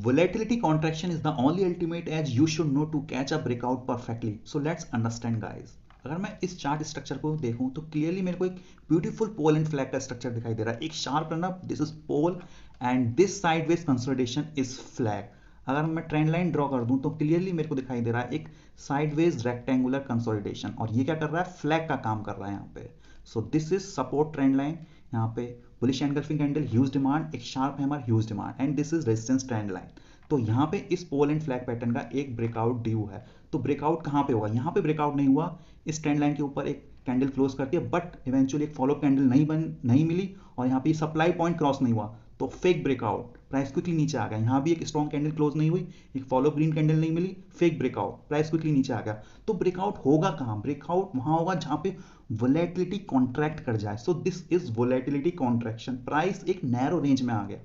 volatility contraction is the only ultimate edge you should know to catch a breakout perfectly. So let's understand guys. अगर मैं इस chart structure को देखूं तो clearly मेरे को एक ब्यूटीफुल पोल एंड फ्लैग का स्ट्रक्चर दिखाई दे रहा है. एक sharp run up, this is pole and this sideways consolidation is flag. अगर मैं ट्रेंड लाइन ड्रॉ कर दूं तो क्लियरली मेरे को दिखाई दे रहा है एक साइडवेज रेक्टेंगुलर कंसोलिडेशन, और ये क्या कर रहा है, फ्लैग का काम कर रहा है यहाँ पे. So this is support trend line, यहाँ पे bullish engulfing candle, huge demand, एक sharp hammer, huge demand, and this is resistance trend line. तो यहाँ पे इस पोल एंड फ्लैग पैटर्न का एक ब्रेकआउट ड्यू है. तो ब्रेकआउट कहाँ पे होगा, यहाँ पे ब्रेकआउट नहीं हुआ, इस ट्रेंड लाइन के ऊपर एक कैंडल क्लोज करती है, बट इवेंचुअली एक फॉलो कैंडल नहीं मिली, और यहाँ पे सप्लाई पॉइंट क्रॉस नहीं हुआ, तो फेक ब्रेकआउट, प्राइस क्विकली नीचे आ गया. यहाँ भी एक स्ट्रॉन्ग कैंडल क्लोज नहीं हुई, एक फॉलो ग्रीन कैंडल नहीं मिली, फेक ब्रेकआउट, प्राइस क्विकली नीचे आ गया. तो ब्रेकआउट होगा कहाँ, ब्रेकआउट वहां होगा जहां पे वोलेटिलिटी कॉन्ट्रैक्ट कर जाए. सो this is volatility contraction. Price एक नैरो रेंज में आ गया,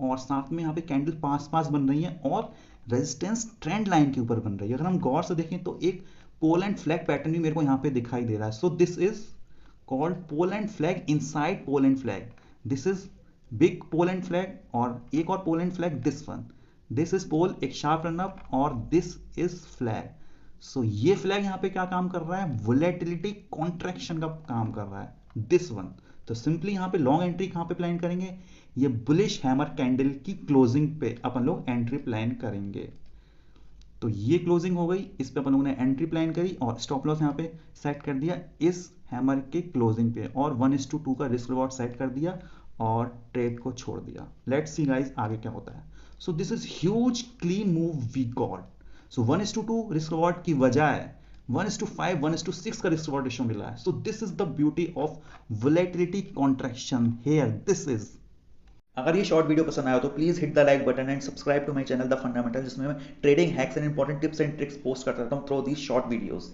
और साथ में यहाँ पे कैंडल पास बन रही है, और रेजिस्टेंस ट्रेंड लाइन के ऊपर बन रही है. अगर हम गौर से देखें तो एक पोल एंड फ्लैग पैटर्न भी मेरे को यहाँ पे दिखाई दे रहा है. So this is called pole and flag inside pole and flag. This is big pole and flag, और एक और pole and flag, this one, this is pole, एक शार्प रन अप, और दिस इज फ्लैग. सो ये flag यहाँ पे क्या काम कर रहा है, वोलेटिलिटी कॉन्ट्रैक्शन का काम कर रहा है, दिस वन. तो सिंपली यहाँ पे लॉन्ग एंट्री कहाँ पे प्लान करेंगे, ये बुलिश हैमर कैंडल की क्लोजिंग पे अपन लोग एंट्री प्लान करेंगे. तो ये क्लोजिंग हो गई, इस पे अपन लोगों ने एंट्री प्लान करी, और स्टॉप लॉस यहाँ पे सेट कर दिया इस हैमर के क्लोजिंग पे, और 1:2 का रिस्क रिवॉर्ड सेट कर दिया, और ट्रेड को छोड़ दिया. लेट्स सी गाइस आगे क्या होता है. So this is huge clean move we got. So 1:2 risk reward की बजाय 1:5, 1:6 का रिस्क रिवॉर्ड रेशियो मिला है. So this is the beauty of volatility contraction here. This is, अगर ये शॉर्ट वीडियो पसंद आया तो please hit the like button and subscribe to my channel the fundamental, जिसमें मैं trading hacks and important tips and tricks post करता रहता हूँ थ्रू दीज शॉर्ट वीडियोस.